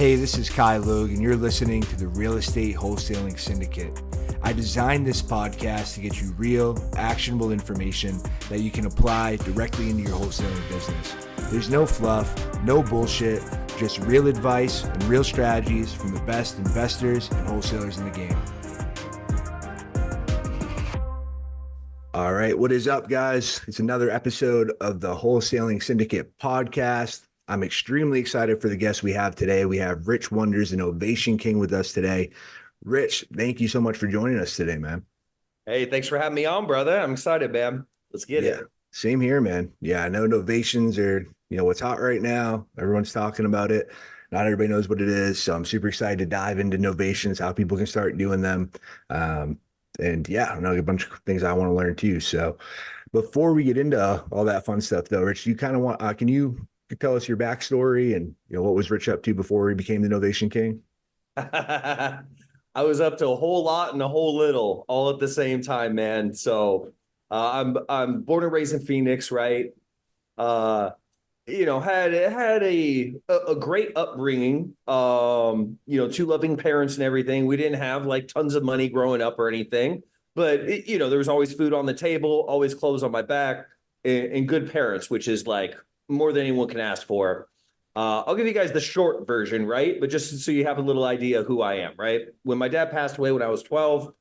Hey, this is Kai Logue, and you're listening to the Real Estate Wholesaling Syndicate. I designed this podcast to get you real, actionable information that you can apply directly into your wholesaling business. There's no fluff, no bullshit, just real advice and real strategies from the best investors and wholesalers in the game. All right, what is up, guys? It's another episode of the Wholesaling Syndicate podcast. I'm extremely excited for the guest we have today. We have Rich Wonders and Novation King with us today. Rich, thank you so much for joining us today, man. Hey, thanks for having me on, brother. I'm excited, man. Let's get it. Same here, man. Yeah, I know Novations are, what's hot right now. Everyone's talking about it. Not everybody knows what it is. So I'm super excited to dive into Novations, how people can start doing them. And yeah, I know a bunch of things I want to learn too. So before we get into all that fun stuff though, Rich, you kind of want, can you tell us your backstory and what was Rich up to before he became the Novation King? I was up to a whole lot and a whole little all at the same time, man. So I'm born and raised in Phoenix, right? Had a great upbringing. Two loving parents and everything. We didn't have like tons of money growing up or anything, but there was always food on the table, always clothes on my back, and good parents, which is like more than anyone can ask for. I'll give you guys the short version, right? But just so you have a little idea of who I am, right? When my dad passed away when I was 12,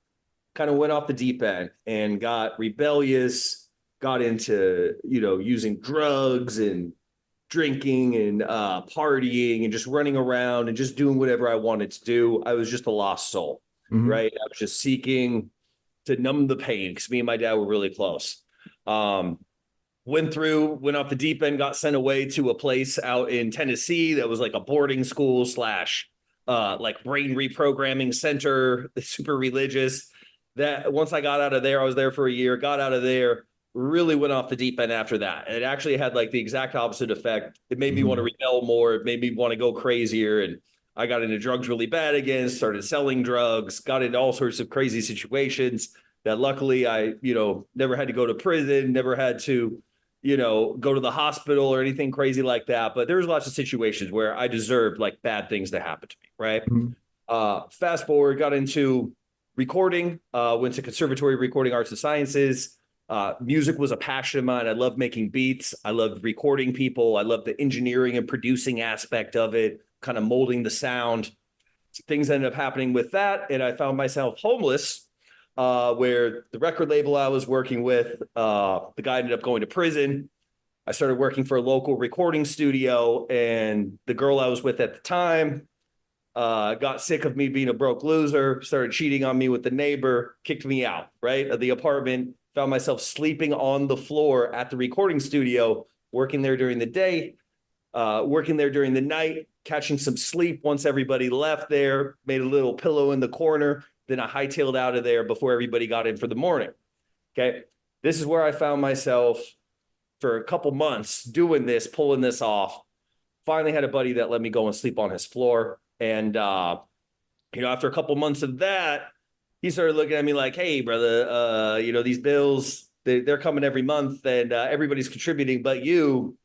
kind of went off the deep end and got rebellious, got into, using drugs and drinking and partying and just running around and just doing whatever I wanted to do. I was just a lost soul, right? I was just seeking to numb the pain because me and my dad were really close. Went off the deep end, got sent away to a place out in Tennessee that was like a boarding school slash like brain reprogramming center, super religious. That once I got out of there, I was there for a year, got out of there, really went off the deep end after that. And it actually had like the exact opposite effect. It made me want to rebel more. It made me want to go crazier. And I got into drugs really bad again, started selling drugs, got into all sorts of crazy situations that luckily I, never had to go to prison, never had to, go to the hospital or anything crazy like that. But there was lots of situations where I deserved like bad things to happen to me, right? Fast forward, got into recording, went to conservatory recording arts and sciences. Music was a passion of mine. I loved making beats. I loved recording people. I loved the engineering and producing aspect of it, kind of molding the sound. Things ended up happening with that. And I found myself homeless, where the record label I was working with, the guy ended up going to prison. I started working for a local recording studio, and the girl I was with at the time got sick of me being a broke loser, started cheating on me with the neighbor, kicked me out, right, of the apartment, found myself sleeping on the floor at the recording studio, working there during the day, working there during the night, catching some sleep once everybody left there, made a little pillow in the corner. Then I hightailed out of there before everybody got in for the morning. Okay. This is where I found myself for a couple months doing this, pulling this off. Finally had a buddy that let me go and sleep on his floor. And, after a couple months of that, he started looking at me like, hey, brother, these bills, they're coming every month and everybody's contributing, but you,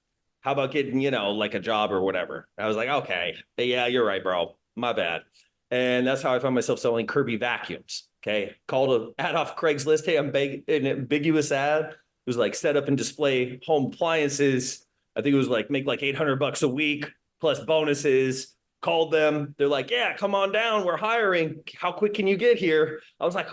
how about getting, like a job or whatever? I was like, okay, yeah, you're right, bro. My bad. And that's how I found myself selling Kirby vacuums. Okay. Called an ad off Craigslist. Hey, I'm an ambiguous ad. It was like set up and display home appliances. I think it was like make like $800 a week plus bonuses. Called them. They're like, yeah, come on down. We're hiring. How quick can you get here? I was like,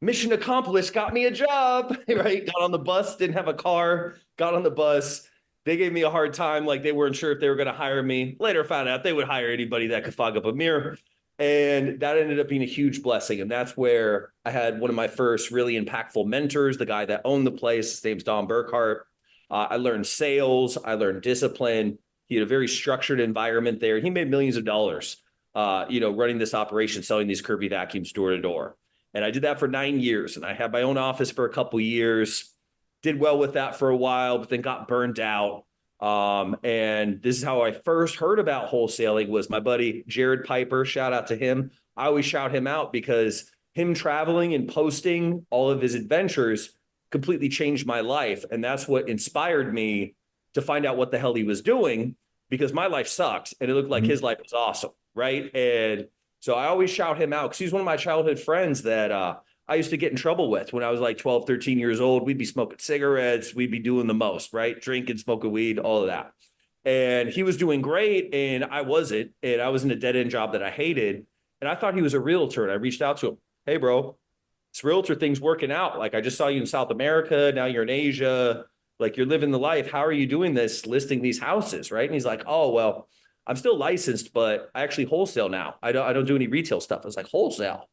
mission accomplished. Got me a job. Right. Got on the bus. Didn't have a car. Got on the bus. They gave me a hard time. Like they weren't sure if they were going to hire me. Later found out they would hire anybody that could fog up a mirror. And that ended up being a huge blessing. And that's where I had one of my first really impactful mentors, the guy that owned the place. His name's Don Burkhart. I learned sales. I learned discipline. He had a very structured environment there. He made millions of dollars, running this operation, selling these Kirby vacuums door to door. And I did that for 9 years. And I had my own office for a couple of years, did well with that for a while, but then got burned out. And this is how I first heard about wholesaling was my buddy, Jared Piper. Shout out to him. I always shout him out because him traveling and posting all of his adventures completely changed my life. And that's what inspired me to find out what the hell he was doing, because my life sucked and it looked like his life was awesome. right? And so I always shout him out because he's one of my childhood friends that I used to get in trouble with when I was like 12, 13 years old. We'd be smoking cigarettes, we'd be doing the most, right? Drinking, smoking weed, all of that. And he was doing great, and I wasn't. And I was in a dead end job that I hated. And I thought he was a realtor. And I reached out to him. Hey, bro, this realtor thing's working out. Like, I just saw you in South America. Now you're in Asia. Like, you're living the life. How are you doing this, listing these houses? Right. And he's like, oh, well, I'm still licensed, but I actually wholesale now. I don't do any retail stuff. I was like, wholesale.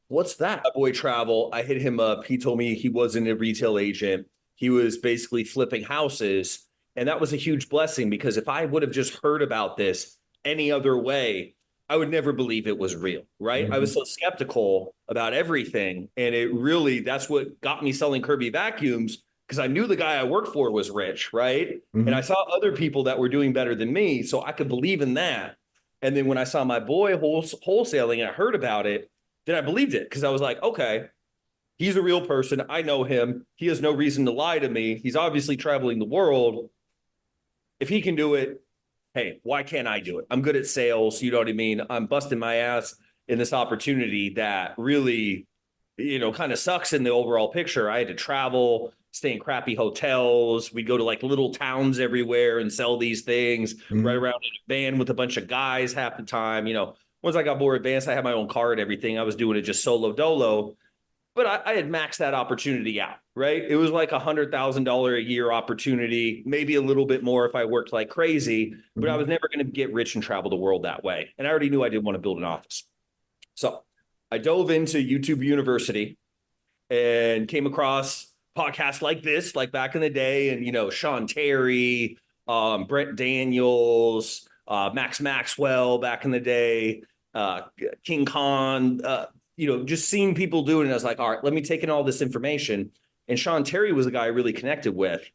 What's that? My boy Travel, I hit him up. He told me he wasn't a retail agent. He was basically flipping houses. And that was a huge blessing because if I would have just heard about this any other way, I would never believe it was real, right? I was Mhm. so skeptical about everything. And it really, that's what got me selling Kirby vacuums because I knew the guy I worked for was rich, right? And I Mhm. saw other people that were doing better than me. So I could believe in that. And then when I saw my boy wholesaling and I heard about it, then I believed it because I was like, okay, he's a real person. I know him. He has no reason to lie to me. He's obviously traveling the world. If he can do it, hey, why can't I do it? I'm good at sales. You know what I mean? I'm busting my ass in this opportunity that really, kind of sucks in the overall picture. I had to travel, stay in crappy hotels. We go to like little towns everywhere and sell these things right Mhm. around in a van with a bunch of guys half the time. Once I got more advanced, I had my own car and everything. I was doing it just solo dolo, but I had maxed that opportunity out, right? It was like $100,000 a year opportunity, maybe a little bit more if I worked like crazy, but I Mhm. was never going to get rich and travel the world that way. And I already knew I didn't want to build an office. So I dove into YouTube University and came across podcasts like this, like back in the day, and Sean Terry, Brent Daniels, Max Maxwell back in the day, uh, King Khan. Just seeing people do it, and I was like, all right, let me take in all this information. And Sean Terry was the guy I really connected with.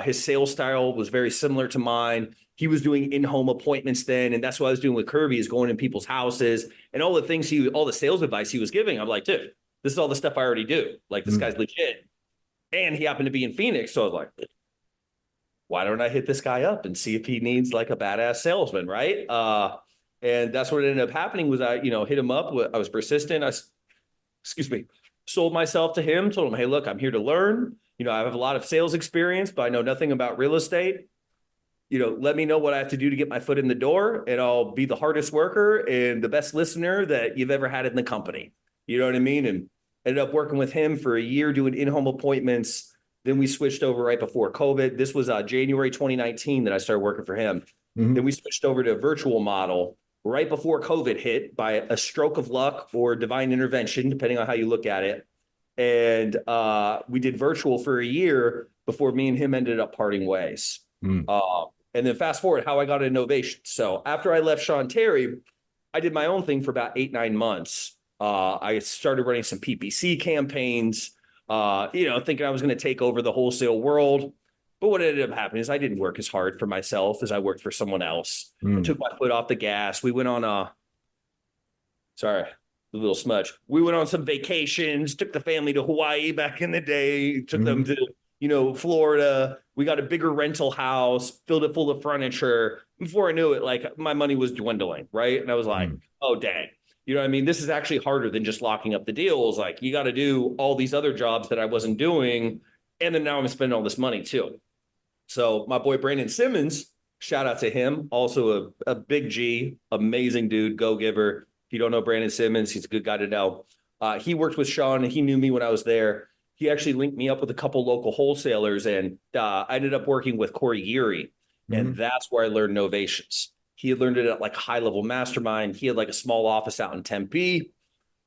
His sales style was very similar to mine. He was doing in-home appointments then, and that's what I was doing with Kirby, is going in people's houses and all the things all the sales advice he was giving. I'm like, dude, this is all the stuff I already do. Like, this Mhm. guy's legit. And he happened to be in Phoenix. So I was like, why don't I hit this guy up and see if he needs like a badass salesman, right? And that's what ended up happening was I hit him up. I was persistent. Excuse me, sold myself to him, told him, hey, look, I'm here to learn. I have a lot of sales experience, but I know nothing about real estate. Let me know what I have to do to get my foot in the door, and I'll be the hardest worker and the best listener that you've ever had in the company. You know what I mean? And ended up working with him for a year doing in-home appointments. Then we switched over right before COVID. This was January 2019 that I started working for him. Then Mhm. we switched over to a virtual model right before COVID hit by a stroke of luck or divine intervention, depending on how you look at it. And we did virtual for a year before me and him ended up parting ways. Mhm. And then fast forward how I got into Novation. So after I left Sean Terry, I did my own thing for about 8, 9 months. I started running some PPC campaigns, thinking I was going to take over the wholesale world. But what ended up happening is I didn't work as hard for myself as I worked for someone else. I Mhm. took my foot off the gas. We went on sorry, a little smudge. We went on some vacations, took the family to Hawaii back in the day, took them Mhm. to, Florida. We got a bigger rental house, filled it full of furniture. Before I knew it, like my money was dwindling, right? And I was like, Mhm. oh, dang. You know what I mean? This is actually harder than just locking up the deals. Like, you got to do all these other jobs that I wasn't doing. And then now I'm spending all this money too. So my boy Brandon Simmons, shout out to him, also a big G, amazing dude, go giver. If you don't know Brandon Simmons, he's a good guy to know. He worked with Sean, and he knew me when I was there. He actually linked me up with a couple local wholesalers, and I ended up working with Corey Geary, and Mhm. that's where I learned Novations. He had learned it at like a high level mastermind. He had like a small office out in Tempe.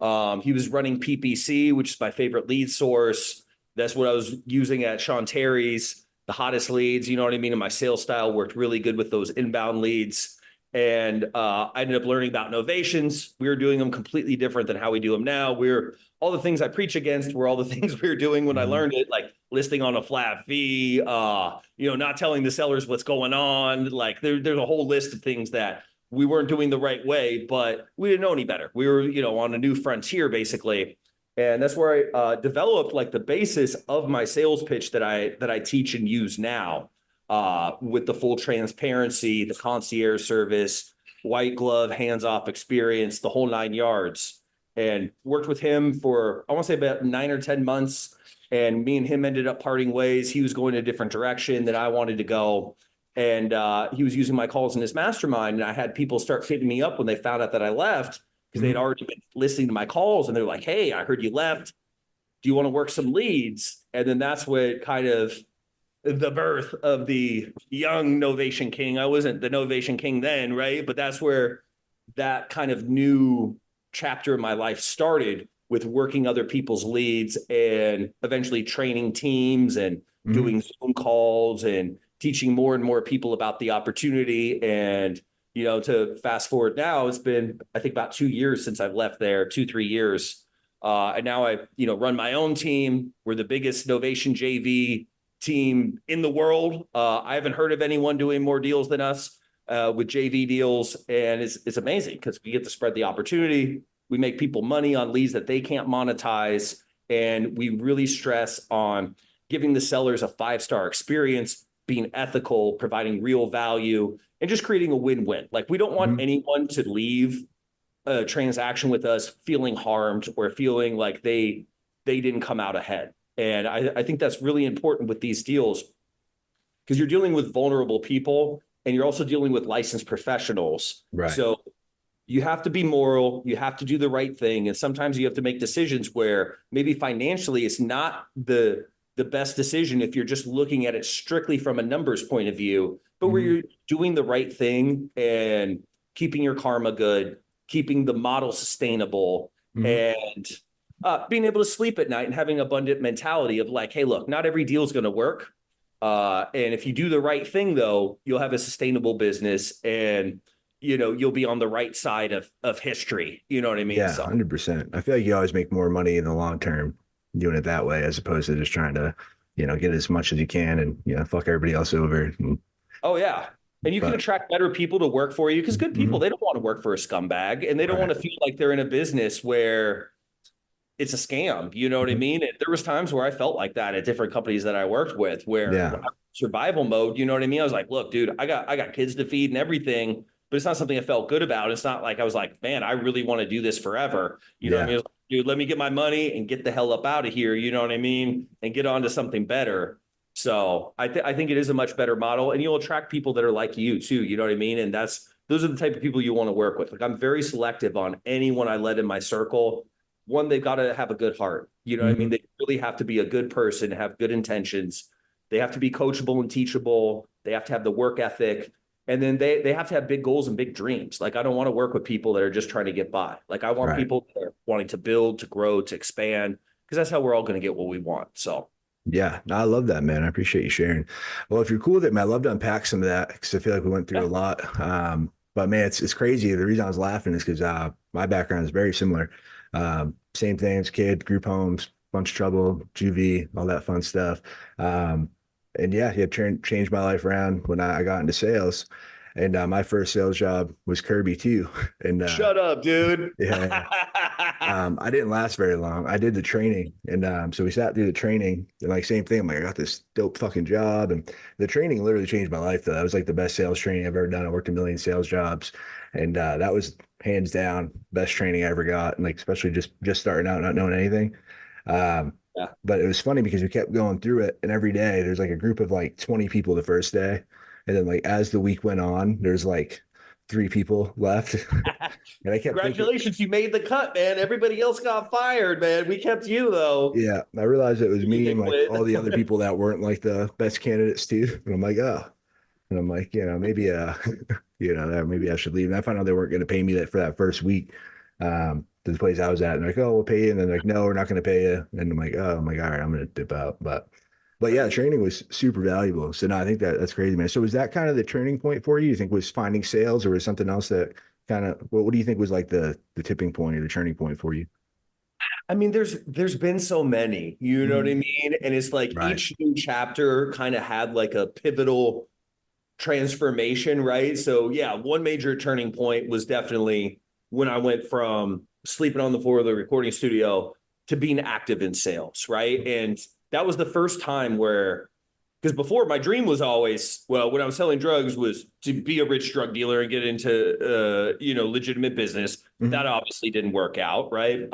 He was running PPC, which is my favorite lead source. That's what I was using at Sean Terry's, the hottest leads. You know what I mean? And my sales style worked really good with those inbound leads. And I ended up learning about Novations. We were doing them completely different than how we do them now. We're all the things I preach against were all the things we were doing when I Mhm. learned it, like listing on a flat fee, not telling the sellers what's going on. Like there's a whole list of things that we weren't doing the right way, but we didn't know any better. We were, on a new frontier basically. And that's where I developed like the basis of my sales pitch that I teach and use now, with the full transparency, the concierge service, white glove, hands-off experience, the whole 9 yards. And worked with him for, I want to say about 9 or 10 months. And me and him ended up parting ways. He was going a different direction than I wanted to go. And he was using my calls in his mastermind. And I had people start hitting me up when they found out that I left because they'd Mhm. already been listening to my calls. And they're like, hey, I heard you left. Do you want to work some leads? And then that's what kind of the birth of the young Novation King. I wasn't the Novation King then, right? But that's where that kind of new chapter of my life started, with working other people's leads and eventually training teams and Mhm. doing Zoom calls and teaching more and more people about the opportunity. And, to fast forward now, it's been, I think, about 2 years since I've left there, 2, 3 years. And now I, run my own team. We're the biggest Novation JV team in the world. I haven't heard of anyone doing more deals than us with JV deals. And it's amazing because we get to spread the opportunity. We make people money on leads that they can't monetize. And we really stress on giving the sellers a 5-star experience, being ethical, providing real value, and just creating a win-win. Like, we don't want Mhm. anyone to leave a transaction with us feeling harmed or feeling like they didn't come out ahead. And I think that's really important with these deals, because you're dealing with vulnerable people and you're also dealing with licensed professionals. Right. So you have to be moral, you have to do the right thing. And sometimes you have to make decisions where maybe financially it's not the best decision if you're just looking at it strictly from a numbers point of view, but where Mhm. you're doing the right thing and keeping your karma good, keeping the model sustainable, Mhm. and being able to sleep at night and having an abundant mentality of like, hey, look, not every deal is going to work. And if you do the right thing, though, you'll have a sustainable business, and you'll be on the right side of history. You know what I mean? Yeah, So, 100%. I feel like you always make more money in the long term doing it that way as opposed to just trying to, get as much as you can and, fuck everybody else over. oh yeah. And you can But attract better people to work for you, because good people, mhm. they don't want to work for a scumbag, and they don't Right. want to feel like they're in a business where it's a scam. You know what I Mhm. mean? And there was times where I felt like that at different companies that I worked with, where Yeah. survival mode, you know what I mean? I was like, look, dude, I got kids to feed and everything, but it's not something I felt good about. It's not like I was like, man, I really want to do this forever. You know what I mean? Yeah. It was like, dude, let me get my money and get the hell up out of here. You know what I mean? And get on to something better. So I think it is a much better model, and you'll attract people that are like you too. You know what I mean? And those are the type of people you want to work with. Like, I'm very selective on anyone I let in my circle. One, they've got to have a good heart. You know what I mean? Mhm. They really have to be a good person, have good intentions. They have to be coachable and teachable. They have to have the work ethic. And then they have to have big goals and big dreams. Like, I don't want to work with people that are just trying to get by. Like, I want Right. people that are wanting to build, to grow, to expand, because that's how we're all going to get what we want. So, Yeah, no, I love that, man. I appreciate you sharing. Well, if you're cool with it, man, I'd love to unpack some of that because I feel like we went through yeah. a lot. But man, it's crazy. The reason I was laughing is because my background is very similar. Same thing as kid, group homes, bunch of trouble, juvie, all that fun stuff. Um, and yeah, it changed my life around when I got into sales. And my first sales job was Kirby too. And Shut up, dude. yeah, I didn't last very long. I did the training, and so we sat through the training, and like same thing. I'm like, I got this dope fucking job, and the training literally changed my life. Though that was like the best sales training I've ever done. I worked a million sales jobs, and that was hands down best training I ever got. And like especially just starting out, not knowing anything. Um, Yeah. but it was funny because we kept going through it, and every day there's like a group of like 20 people the first day, and then like as the week went on, there's like 3 people left. And I kept thinking, Congratulations, you made the cut, man. Everybody else got fired, man. We kept you though. yeah, I realized it was You me and like all the other dickwit. people that weren't like the best candidates too. And I'm like, oh, and I'm like, maybe, that maybe I should leave. And I found out they weren't going to pay me that for that first week, to the place I was at. And they're like, oh, we'll pay you. And then like, no, we're not going to pay you. And I'm like, oh, I'm like, all right, I'm going to dip out. But yeah, training was super valuable. So no, I think that's crazy, man. So was that kind of the turning point for you? You think was finding sales, or was something else that kind of, what do you think was like the tipping point or the turning point for you? I mean, there's been so many, you know what I Mhm. mean? And it's like Right. each new chapter kind of had like a pivotal transformation, right? So yeah, one major turning point was definitely when I went from sleeping on the floor of the recording studio to being active in sales, right? And that was the first time where because before my dream was always, well, when I was selling drugs was to be a rich drug dealer and get into, legitimate business. That Hmm. obviously didn't work out. Right.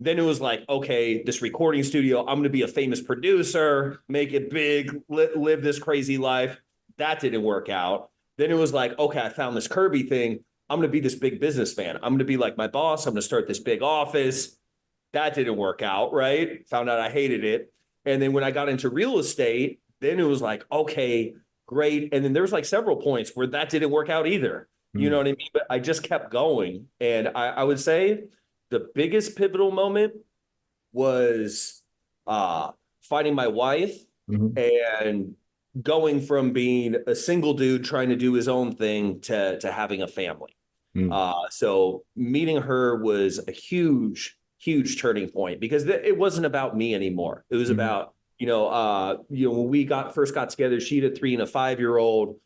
Then it was like, okay, this recording studio, I'm going to be a famous producer, make it big, live this crazy life. That didn't work out. Then it was like, okay, I found this Kirby thing. I'm going to be this big businessman. I'm going to be like my boss. I'm going to start this big office. That didn't work out, right? Found out I hated it. And then when I got into real estate, then it was like, okay, great. And then there was like several points where that didn't work out either. You know Hmm. what I mean? But I just kept going. And I would say the biggest pivotal moment was finding my wife Hmm. and going from being a single dude trying to do his own thing to having a family. Hmm. So meeting her was a huge, huge turning point because it wasn't about me anymore. It was Hmm. about, when we first got together, she had a 3 and a 5-year-old.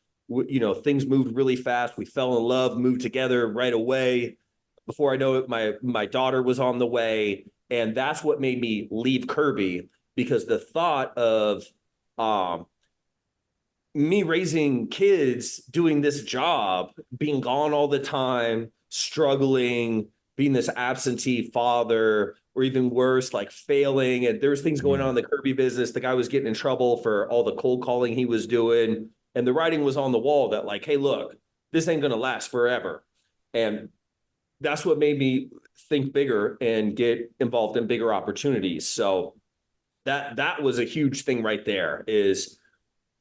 Things moved really fast. We fell in love, moved together right away. Before I know it, my daughter was on the way, and that's what made me leave Kirby because the thought of um, me raising kids, doing this job, being gone all the time, struggling, being this absentee father, or even worse, like failing. And there's things going on in Hmm. the Kirby business. The guy was getting in trouble for all the cold calling he was doing. And the writing was on the wall that, like, hey, look, this ain't going to last forever. And that's what made me think bigger and get involved in bigger opportunities. So that was a huge thing right there is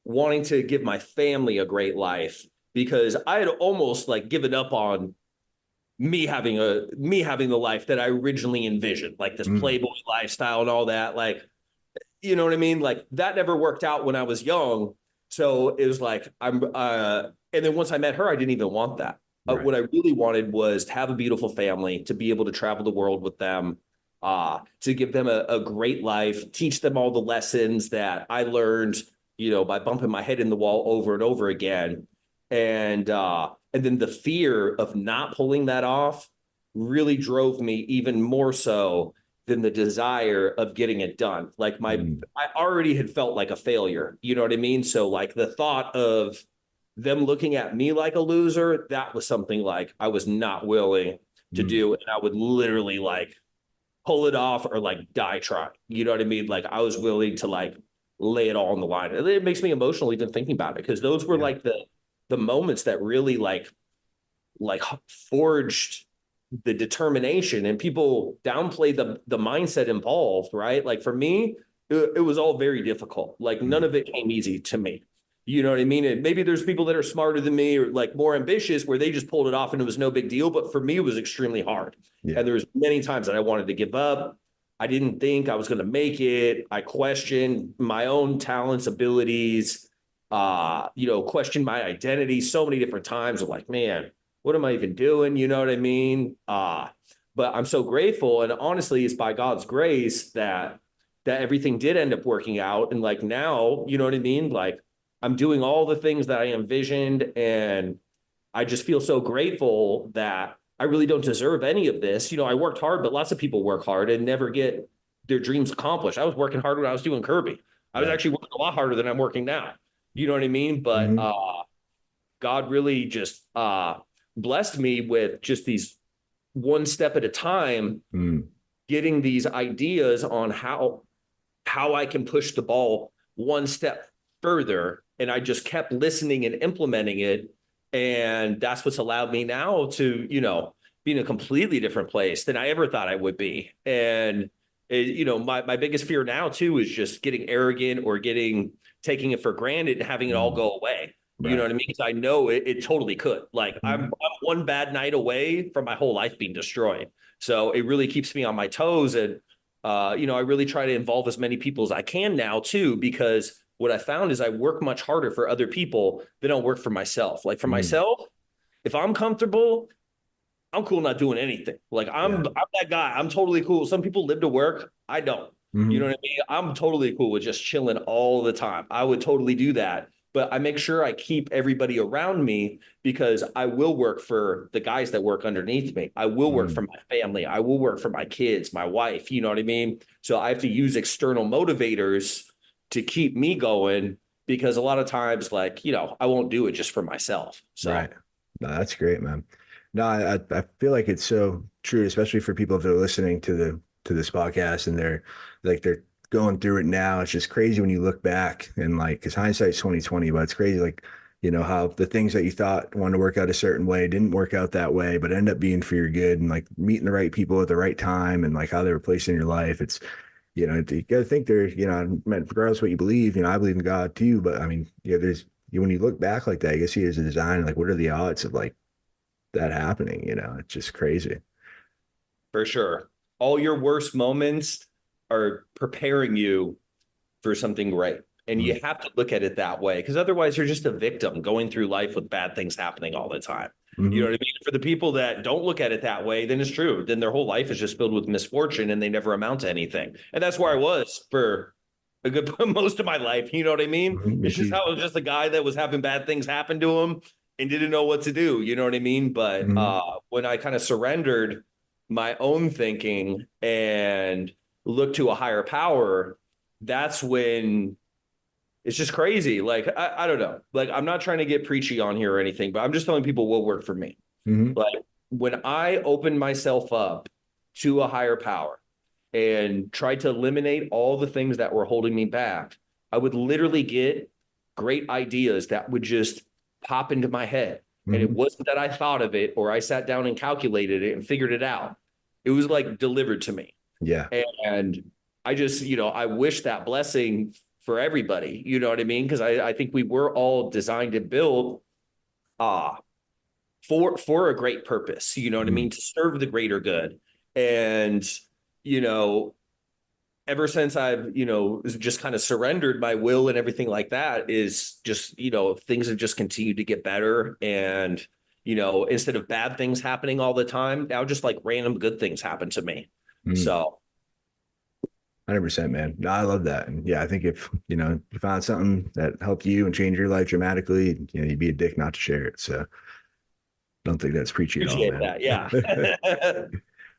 wanting to give my family a great life because I had almost like given up on me having the life that I originally envisioned, like this Hmm. playboy lifestyle and all that. Like, you know what I mean? Like that never worked out when I was young. So it was like and then once I met her, I didn't even want that. Right. What I really wanted was to have a beautiful family, to be able to travel the world with them, to give them a great life, teach them all the lessons that I learned, by bumping my head in the wall over and over again. And then the fear of not pulling that off really drove me even more so than the desire of getting it done. Like Hmm. I already had felt like a failure. You know what I mean? So like the thought of them looking at me like a loser, that was something like I was not willing to Hmm. do. And I would literally like pull it off or like die trying. You know what I mean? Like I was willing to like lay it all on the line. And it makes me emotional even thinking about it because those were Yeah. like the moments that really like forged the determination, and people downplay the mindset involved, right? Like for me, it was all very difficult. Like none Hmm. of it came easy to me. You know what I mean? And maybe there's people that are smarter than me or like more ambitious where they just pulled it off and it was no big deal. But for me, it was extremely hard. Yeah. And there was many times that I wanted to give up. I didn't think I was going to make it. I questioned my own talents, abilities, questioned my identity so many different times of like, man, what am I even doing? You know what I mean? But I'm so grateful. And honestly, it's by God's grace that everything did end up working out. And like now, you know what I mean? Like I'm doing all the things that I envisioned. And I just feel so grateful that I really don't deserve any of this. I worked hard, but lots of people work hard and never get their dreams accomplished. I was working hard when I was doing Kirby. I was Right. actually working a lot harder than I'm working now. You know what I mean? But Hmm. God really just blessed me with just these one step at a time, Hmm. getting these ideas on how I can push the ball one step further. And I just kept listening and implementing it. And that's what's allowed me now to, be in a completely different place than I ever thought I would be. And, my biggest fear now, too, is just getting arrogant or taking it for granted and having it all Hmm. go away. You know Right. what I mean? Because I know it totally could. Like I'm Hmm. one bad night away from my whole life being destroyed. So it really keeps me on my toes. And I really try to involve as many people as I can now too, because what I found is I work much harder for other people than I'll work for myself. Like for Hmm. myself, if I'm comfortable, I'm cool not doing anything. Like I'm Yeah. I'm that guy. I'm totally cool. Some people live to work. I don't. You know Hmm. what I mean? I'm totally cool with just chilling all the time. I would totally do that. But I make sure I keep everybody around me because I will work for the guys that work underneath me. I will work for Hmm. my family. I will work for my kids, my wife. You know what I mean? So I have to use external motivators to keep me going because a lot of times, like, I won't do it just for myself. Right. So No, that's great, man. No, I feel like it's so true, especially for people that are listening to this podcast and they're going through it now. It's just crazy when you look back and like, because hindsight's 2020, but it's crazy like, how the things that you thought wanted to work out a certain way didn't work out that way, but end up being for your good and like meeting the right people at the right time and like how they were placed in your life. It's, you got to think there, regardless of what you believe, I believe in God too, but I mean, there's, when you look back like that, I guess he is a design, like what are the odds of like that happening? It's just crazy. for sure, all your worst moments are preparing you for something great. And Mm-hmm. you have to look at it that way because otherwise you're just a victim going through life with bad things happening all the time. You know Mm-hmm. what I mean? For the people that don't look at it that way, then it's true. Then their whole life is just filled with misfortune and they never amount to anything. And that's where I was for a good most of my life. You know what I mean? Mm-hmm. Me It's just too. how I was just a guy that was having bad things happen to him and didn't know what to do. You know what I mean? But Mm-hmm. when I kind of surrendered my own thinking and looked to a higher power, that's when it's just crazy. Like, I don't know. Like, I'm not trying to get preachy on here or anything, but I'm just telling people what worked for me. Mm-hmm. Like, when I opened myself up to a higher power and tried to eliminate all the things that were holding me back, I would literally get great ideas that would just pop into my head. And it Mm-hmm. wasn't that I thought of it or I sat down and calculated it and figured it out. It was like delivered to me. Yeah. And I just, I wish that blessing for everybody. You know what I mean? Because I think we were all designed and built uh, for a great purpose. You know what I Mm-hmm. mean? To serve the greater good. And, you know, ever since I've, just kind of surrendered my will and everything like that is just, things have just continued to get better. And, instead of bad things happening all the time, now just like random good things happen to me. Mm-hmm. So 100%, man. No, I love that. And yeah, I think if, you found something that helped you and changed your life dramatically, you'd be a dick not to share it. So don't think that's preachy at all, appreciate man. that. Yeah.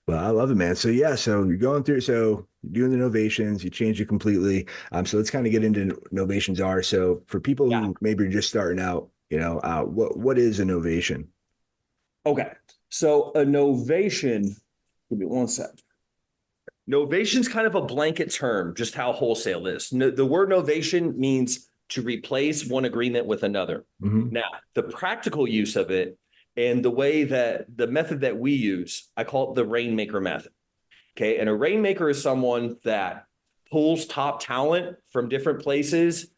Well, I love it, man. So yeah, so you're going through, so you're doing the novations, you changed it completely. So let's kind of get into novations are. So for people Yeah. who maybe are just starting out, what is a novation? Okay. So a novation, give me one sec. Novation's kind of a blanket term, just how wholesale is. No, the word novation means to replace one agreement with another. Mm-hmm. Now, the practical use of it and the method that we use, I call it the rainmaker method. Okay. And a rainmaker is someone that pulls top talent from different places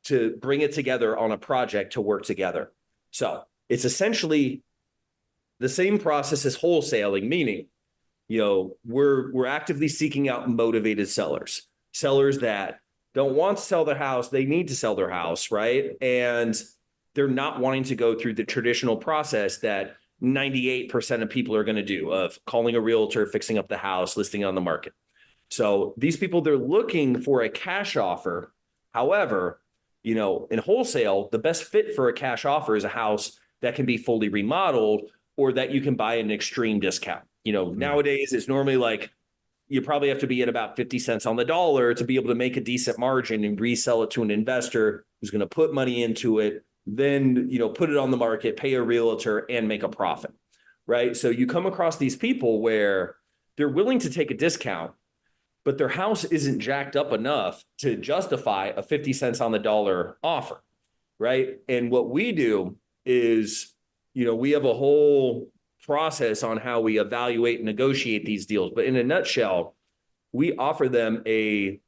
to bring it together on a project to work together. So it's essentially the same process as wholesaling, meaning, we're actively seeking out motivated sellers that don't want to sell their house, they need to sell their house, right? And they're not wanting to go through the traditional process that 98% of people are going to do of calling a realtor, fixing up the house, listing on the market. So these people, they're looking for a cash offer. However, in wholesale, the best fit for a cash offer is a house that can be fully remodeled or that you can buy at an extreme discount. Nowadays it's normally like you probably have to be at about 50 cents on the dollar to be able to make a decent margin and resell it to an investor who's going to put money into it, then, put it on the market, pay a realtor and make a profit. Right. So you come across these people where they're willing to take a discount, but their house isn't jacked up enough to justify a 50 cents on the dollar offer. Right. And what we do is, we have a whole process on how we evaluate and negotiate these deals. But in a nutshell, we offer them a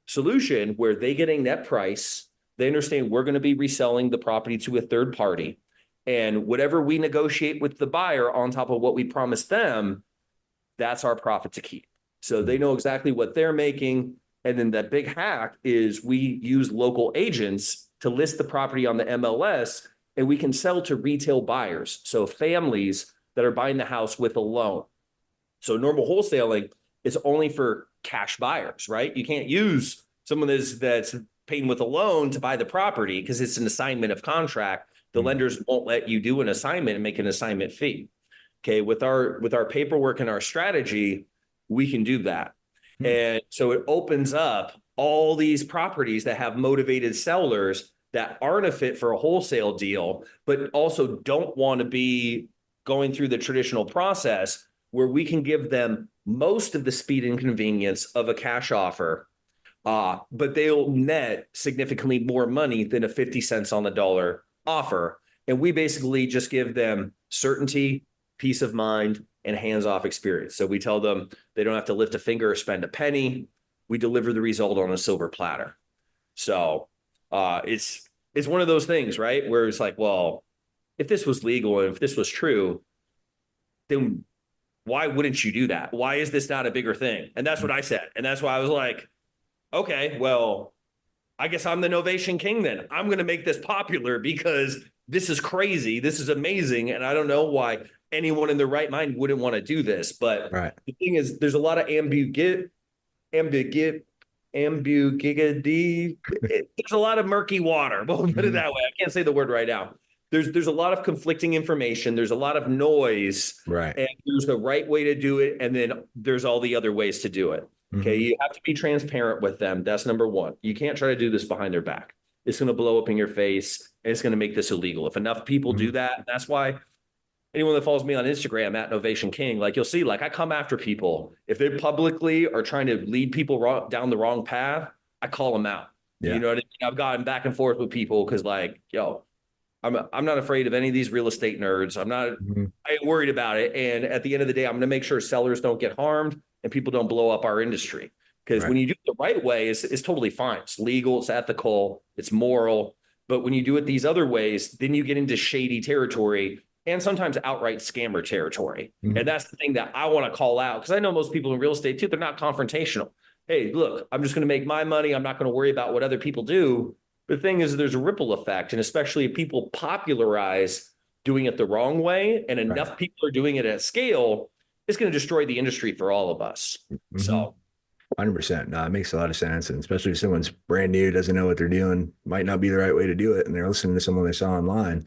solution where they get a net price. They understand we're going to be reselling the property to a third party. And whatever we negotiate with the buyer on top of what we promise them, that's our profit to keep. So they know exactly what they're making. And then that big hack is we use local agents to list the property on the MLS and we can sell to retail buyers. So families that are buying the house with a loan. So normal wholesaling is only for cash buyers, right? You can't use someone that's paying with a loan to buy the property because it's an assignment of contract. The Mm-hmm. lenders won't let you do an assignment and make an assignment fee. Okay, with our paperwork and our strategy, we can do that. And so it opens up all these properties that have motivated sellers that aren't a fit for a wholesale deal, but also don't want to be going through the traditional process, where we can give them most of the speed and convenience of a cash offer, but they'll net significantly more money than a 50 cents on the dollar offer. And we basically just give them certainty, peace of mind, and hands-off experience. So we tell them they don't have to lift a finger or spend a penny. We deliver the result on a silver platter. So it's one of those things, right? Where it's like, well, if this was legal and if this was true, then why wouldn't you do that? Why is this not a bigger thing? And that's what I said. And that's why I was like, okay, well, I guess I'm the Novation King then. I'm going to make this popular because this is crazy. This is amazing. And I don't know why anyone in their right mind wouldn't want to do this. But Right. the thing is, there's a lot of ambiguity. There's a lot of murky water. We'll put it that way. I can't say the word right now. There's a lot of conflicting information. There's a lot of noise. Right. And there's the right way to do it. And then there's all the other ways to do it. Okay. You have to be transparent with them. That's number one. You can't try to do this behind their back. It's going to blow up in your face and it's going to make this illegal. If enough people do that, that's why anyone that follows me on Instagram at Novation King, like you'll see, like I come after people. If they publicly are trying to lead people down the wrong path, I call them out. Yeah. You know what I mean? I've gotten back and forth with people because like, yo, I'm not afraid of any of these real estate nerds. I ain't worried about it. And at the end of the day, I'm going to make sure sellers don't get harmed and people don't blow up our industry. Because when you do it the right way, it's totally fine. It's legal, it's ethical, it's moral. But when you do it these other ways, then you get into shady territory and sometimes outright scammer territory. And that's the thing that I want to call out, because I know most people in real estate too, they're not confrontational. Hey, look, I'm just going to make my money. I'm not going to worry about what other people do. The thing is, there's a ripple effect. And especially if people popularize doing it the wrong way and enough people are doing it at scale, it's going to destroy the industry for all of us. So 100%. No, it makes a lot of sense. And especially if someone's brand new, doesn't know what they're doing, might not be the right way to do it. And they're listening to someone they saw online.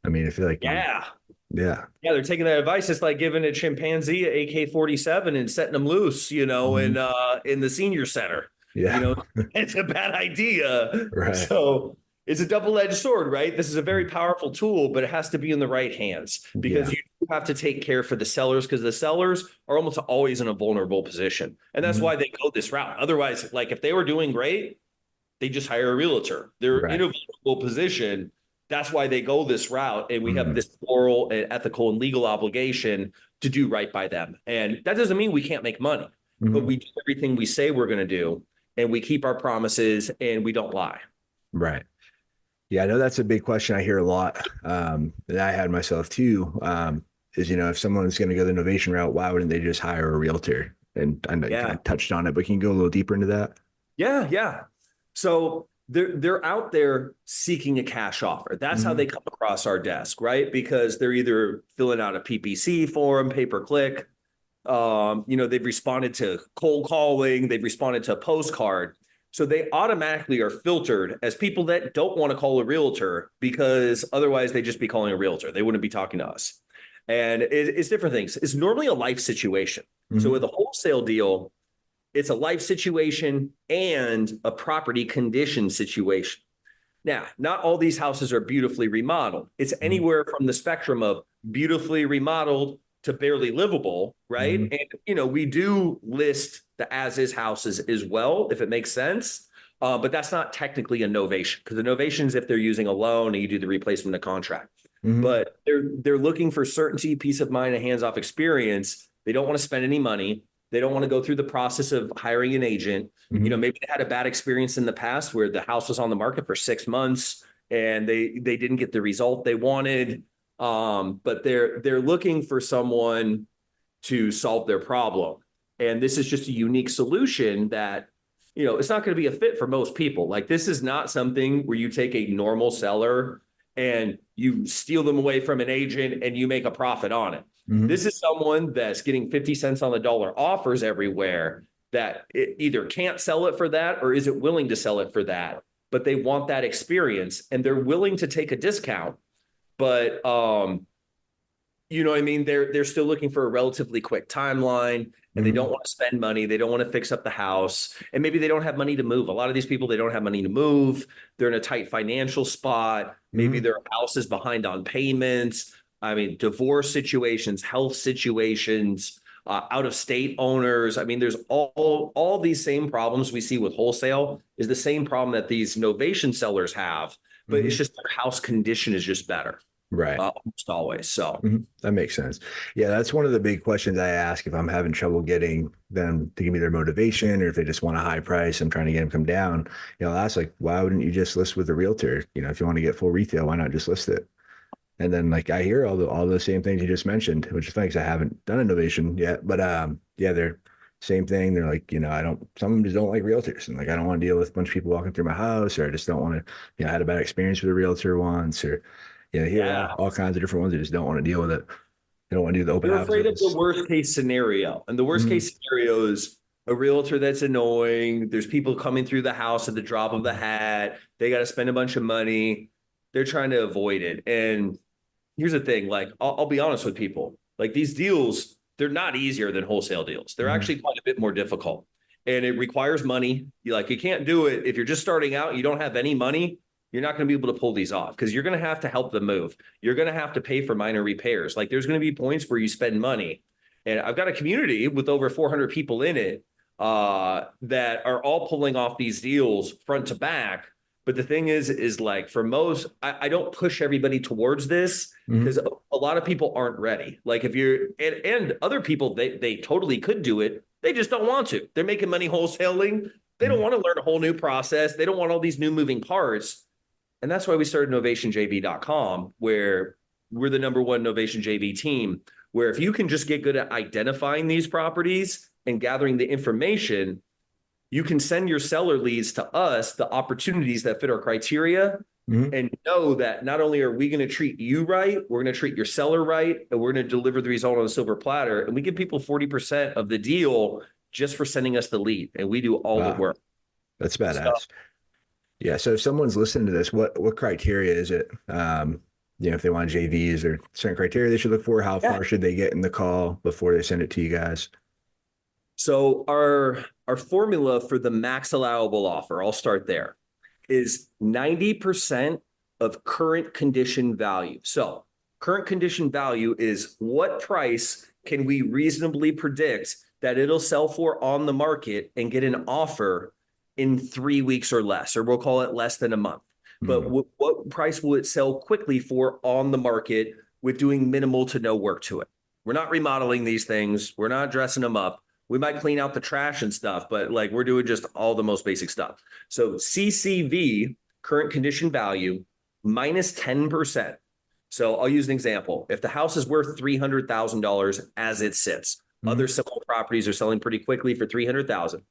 I mean, I feel like, yeah, they're taking that advice. It's like giving a chimpanzee an AK-47 and setting them loose, in the senior center. Yeah. It's a bad idea. Right. So it's a double-edged sword, right? This is a very powerful tool, but it has to be in the right hands, because you have to take care for the sellers, because the sellers are almost always in a vulnerable position. And that's why they go this route. Otherwise, like if they were doing great, they just hire a realtor. They're in a vulnerable position. That's why they go this route. And we have this moral and ethical and legal obligation to do right by them. And that doesn't mean we can't make money, but we do everything we say we're going to do, and we keep our promises and we don't lie. Right. Yeah, I know that's a big question I hear a lot. That I had myself too, is, if someone's going to go the Novation route, why wouldn't they just hire a realtor? And I know you kind of touched on it, but can you go a little deeper into that? Yeah. So they're out there seeking a cash offer. That's how they come across our desk, right? Because they're either filling out a PPC form, pay-per-click. They've responded to cold calling. They've responded to a postcard. So they automatically are filtered as people that don't want to call a realtor, because otherwise they'd just be calling a realtor. They wouldn't be talking to us. And it's different things. It's normally a life situation. So with a wholesale deal, it's a life situation and a property condition situation. Now, not all these houses are beautifully remodeled. It's anywhere from the spectrum of beautifully remodeled to barely livable, right? And, we do list the as-is houses as well, if it makes sense. But that's not technically a novation, because the novation is if they're using a loan and you do the replacement of contract. But they're looking for certainty, peace of mind, and hands-off experience. They don't want to spend any money. They don't want to go through the process of hiring an agent. Maybe they had a bad experience in the past where the house was on the market for 6 months and they didn't get the result they wanted. But they're looking for someone to solve their problem. And this is just a unique solution that, it's not going to be a fit for most people. Like, this is not something where you take a normal seller and you steal them away from an agent and you make a profit on it. This is someone that's getting 50 cents on the dollar offers everywhere, that it either can't sell it for that or isn't willing to sell it for that. But they want that experience and they're willing to take a discount. But you know what I mean? They're still looking for a relatively quick timeline, and they Mhm. don't want to spend money. They don't want to fix up the house, and maybe they don't have money to move. A lot of these people, they don't have money to move. They're in a tight financial spot. Maybe Mhm. their house is behind on payments. I mean, divorce situations, health situations, out of state owners. I mean, there's all these same problems we see with wholesale is the same problem that these novation sellers have, but it's Mhm. just their house condition is just better, Right. almost always. So. That makes sense. Yeah, that's one of the big questions I ask if I'm having trouble getting them to give me their motivation, or if they just want a high price, I'm trying to get them to come down. I'll ask like, why wouldn't you just list with a realtor? If you want to get full retail, why not just list it? And then like I hear all the same things you just mentioned, which is thanks I haven't done innovation yet, but yeah, they're same thing. They're like, I don't, some of them just don't like realtors, and like I don't want to deal with a bunch of people walking through my house, or I just don't want to, I had a bad experience with a realtor once, or hear Yeah. all kinds of different ones. They just don't want to deal with it. They don't want to do the open They're afraid of the houses. worst case scenario. And the worst Mhm. case scenario is a realtor that's annoying. There's people coming through the house at the drop of the hat. They got to spend a bunch of money. They're trying to avoid it. And here's the thing, like I'll be honest with people, like these deals, they're not easier than wholesale deals. They're Mhm. actually quite a bit more difficult, and it requires money. You can't do it if you're just starting out, you don't have any money. You're not going to be able to pull these off because you're going to have to help them move. You're going to have to pay for minor repairs. Like there's going to be points where you spend money, and I've got a community with over 400 people in it, that are all pulling off these deals front to back. But the thing is like for most, I don't push everybody towards this because Mhm. a lot of people aren't ready. Like if you're, and other people, they totally could do it. They just don't want to. They're making money wholesaling. They don't Mhm. want to learn a whole new process. They don't want all these new moving parts. And that's why we started novationjv.com, where we're the number one Novation JV team, where if you can just get good at identifying these properties and gathering the information, you can send your seller leads to us, the opportunities that fit our criteria, Mhm. and know that not only are we going to treat you right, we're going to treat your seller right, and we're going to deliver the result on a silver platter. And we give people 40% of the deal just for sending us the lead, and we do all the Wow, work. that's So, badass. Yeah. So if someone's listening to this, what criteria is it? If they want JVs or certain criteria they should look for, how yeah. far should they get in the call before they send it to you guys? So our formula for the max allowable offer, I'll start there, is 90% of current condition value. So current condition value is what price can we reasonably predict that it'll sell for on the market and get an offer in 3 weeks or less, or we'll call it less than a month. But Mhm. what price will it sell quickly for on the market with doing minimal to no work to it? We're not remodeling these things. We're not dressing them up. We might clean out the trash and stuff, but like we're doing just all the most basic stuff. So CCV, current condition value, minus 10%. So I'll use an example. If the house is worth $300,000 as it sits, other Mhm. similar properties are selling pretty quickly for 300,000.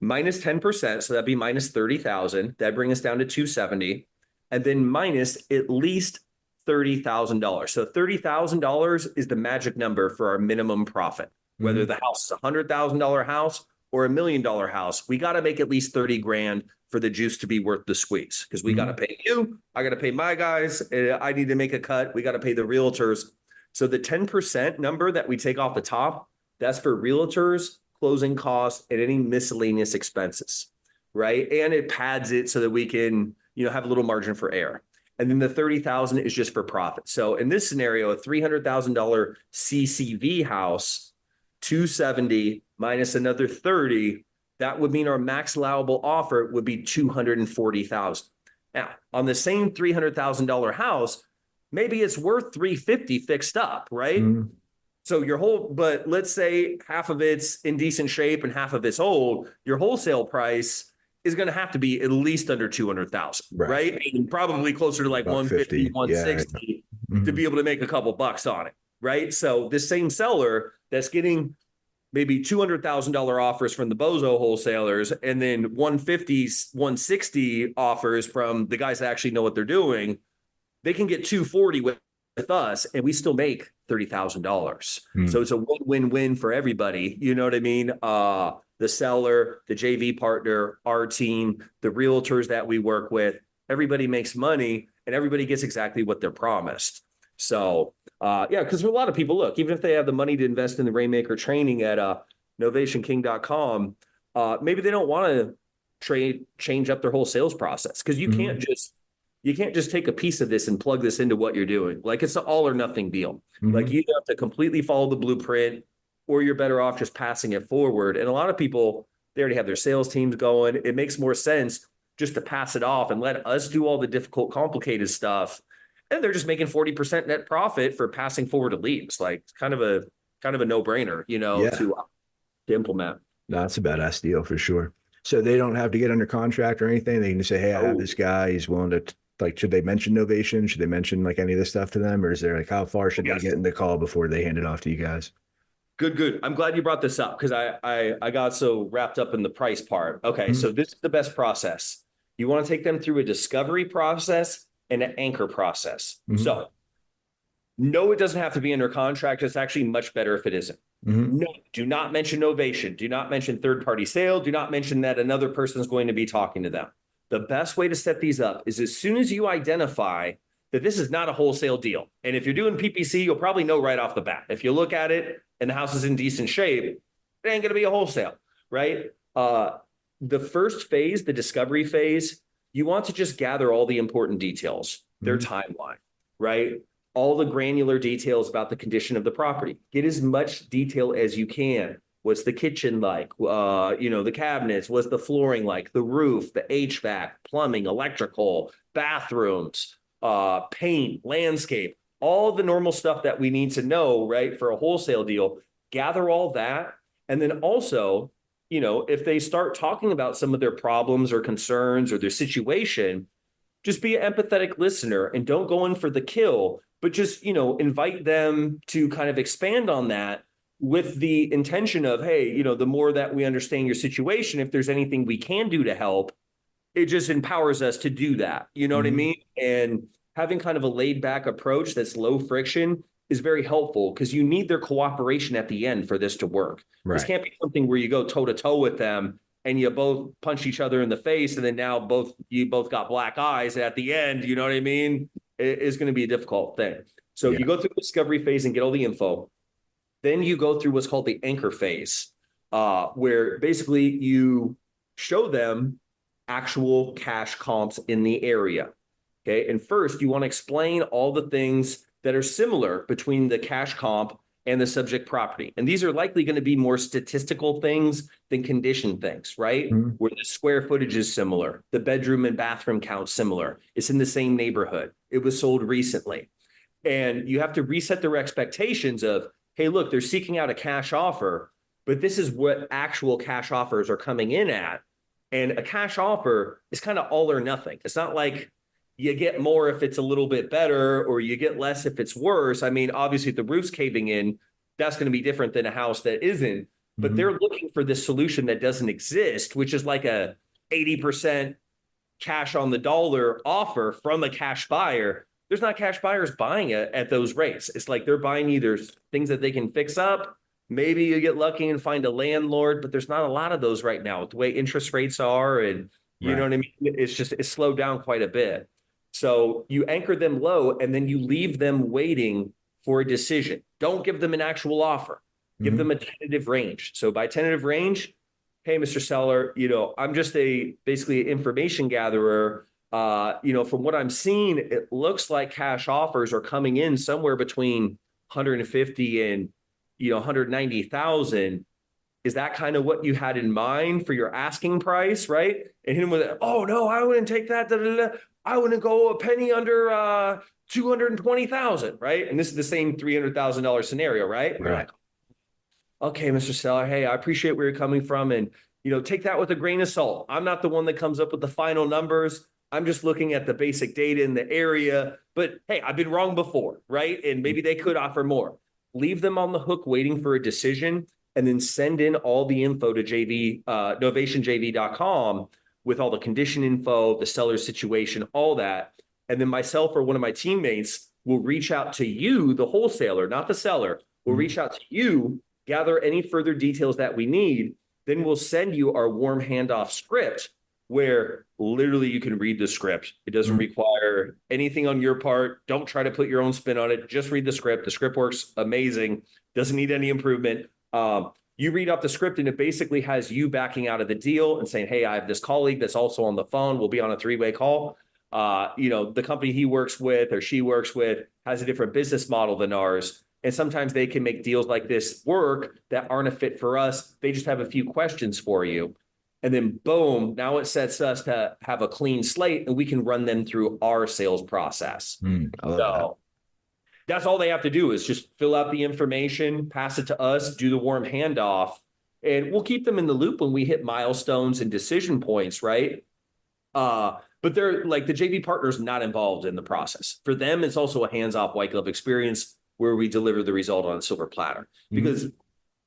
Minus 10%, so that'd be minus 30,000. That'd bring us down to 270. And then minus at least $30,000. So $30,000 is the magic number for our minimum profit. Whether Mhm. the house is $100,000 house or $1 million house, we got to make at least 30 grand for the juice to be worth the squeeze, because we got to Mhm. pay you. I got to pay my guys. I need to make a cut. We got to pay the realtors. So the 10% number that we take off the top, that's for realtors, closing costs, and any miscellaneous expenses, right? And it pads it so that we can, have a little margin for error. And then the 30,000 is just for profit. So in this scenario, a $300,000 CCV house, 270 minus another 30, that would mean our max allowable offer would be 240,000. Now, on the same $300,000 house, maybe it's worth 350 fixed up, right? Mhm. So but let's say half of it's in decent shape and half of it's old, your wholesale price is going to have to be at least under 200,000, Right. right? And probably closer to like Buck 150, 50. Yeah. 160 to be Mhm. able to make a couple bucks on it, right? So this same seller that's getting maybe $200,000 offers from the bozo wholesalers and then 150, 160 offers from the guys that actually know what they're doing, they can get 240 with us and we still make $30,000. So Mhm. it's a win-win-win for everybody. You know what I mean? The seller, the JV partner, our team, the realtors that we work with, everybody makes money and everybody gets exactly what they're promised. So, yeah, because for a lot of people, look, even if they have the money to invest in the Rainmaker training at novationking.com, maybe they don't want to change up their whole sales process because Hmm. you can't just take a piece of this and plug this into what you're doing. Like it's an all or nothing deal. Like Hmm. you either have to completely follow the blueprint or you're better off just passing it forward. And a lot of people, they already have their sales teams going. It makes more sense just to pass it off and let us do all the difficult, complicated stuff. And they're just making 40% net profit for passing forward a lead. It's like kind of a no-brainer, Yeah. to implement. No, that's a badass deal for sure. So they don't have to get under contract or anything. They can just say, "Hey, I have Oh, this guy. He's willing to like." Should they mention Novation? Should they mention like any of this stuff to them, or is there like how far should they get yes. in the call before they hand it off to you guys? Good, good. I'm glad you brought this up because I got so wrapped up in the price part. Okay, Mm-hmm. so this is the best process. You want to take them through a discovery process and an anchor process. Mm-hmm. So no, it doesn't have to be under contract. It's actually much better if it isn't. Mm-hmm. No, do not mention novation. Do not mention third party sale. Do not mention that another person is going to be talking to them. The best way to set these up is as soon as you identify that this is not a wholesale deal. And if you're doing PPC, you'll probably know right off the bat. If you look at it and the house is in decent shape, it ain't going to be a wholesale, right? The first phase, the discovery phase, you want to just gather all the important details, their Mm-hmm. timeline, right? All the granular details about the condition of the property. Get as much detail as you can. What's the kitchen like? The cabinets. What's the flooring like? The roof, the HVAC, plumbing, electrical, bathrooms, paint, landscape, all the normal stuff that we need to know, right, for a wholesale deal. Gather all that. And then also, if they start talking about some of their problems or concerns or their situation, just be an empathetic listener and don't go in for the kill, but just, invite them to kind of expand on that with the intention of, hey, the more that we understand your situation, if there's anything we can do to help, it just empowers us to do that. You know what I Mm-hmm. mean? And having kind of a laid back approach that's low friction is very helpful because you need their cooperation at the end for this to work. This Right. can't be something where you go toe to toe with them and you both punch each other in the face and then now you both got black eyes at the end. You know what I mean? It is going to be a difficult thing. So Yeah. you go through the discovery phase and get all the info. Then you go through what's called the anchor phase, where basically you show them actual cash comps in the area. Okay. And first, you want to explain all the things that are similar between the cash comp and the subject property. And these are likely going to be more statistical things than condition things, right? Mm-hmm. Where the square footage is similar, the bedroom and bathroom count similar. It's in the same neighborhood. It was sold recently. And you have to reset their expectations of, hey, look, they're seeking out a cash offer, but this is what actual cash offers are coming in at. And a cash offer is kind of all or nothing. It's not like you get more if it's a little bit better or you get less if it's worse. I mean, obviously, if the roof's caving in, that's going to be different than a house that isn't. But Mm-hmm. they're looking for this solution that doesn't exist, which is like a 80% cash on the dollar offer from a cash buyer. There's not cash buyers buying it at those rates. It's like they're buying either things that they can fix up. Maybe you get lucky and find a landlord, but there's not a lot of those right now with the way interest rates are. And you know Right. what I mean? It's slowed down quite a bit. So you anchor them low and then you leave them waiting for a decision. Don't give them an actual offer. Give Mm-hmm. them a tentative range. So by tentative range, hey, Mr. Seller, I'm just basically an information gatherer. From what I'm seeing, it looks like cash offers are coming in somewhere between 150 and 190,000. Is that kind of what you had in mind for your asking price, right? And hit him with, oh no, I wouldn't take that. Da, da, da. I wouldn't go a penny under 220,000, right? And this is the same $300,000 scenario, right? And you're Right. like, okay, Mr. Seller, hey, I appreciate where you're coming from. And, take that with a grain of salt. I'm not the one that comes up with the final numbers. I'm just looking at the basic data in the area. But hey, I've been wrong before, right? And maybe they could offer more. Leave them on the hook waiting for a decision and then send in all the info to novationjv.com with all the condition info, the seller's situation, all that. And then myself or one of my teammates will reach out to you, the wholesaler, not the seller. We'll Mm-hmm. reach out to you, gather any further details that we need. Then we'll send you our warm handoff script where literally you can read the script. It doesn't require anything on your part. Don't try to put your own spin on it. Just read the script. The script works amazing. Doesn't need any improvement. You read off the script and it basically has you backing out of the deal and saying, hey, I have this colleague that's also on the phone. We'll be on a 3-way call. The company he works with or she works with has a different business model than ours. And sometimes they can make deals like this work that aren't a fit for us. They just have a few questions for you. And then boom, now it sets us to have a clean slate and we can run them through our sales process. I love that. So that's all they have to do is just fill out the information, pass it to us, do the warm handoff, and we'll keep them in the loop when we hit milestones and decision points, right? But they're like the JV partner's not involved in the process. For them, it's also a hands-off white glove experience where we deliver the result on a silver platter. Because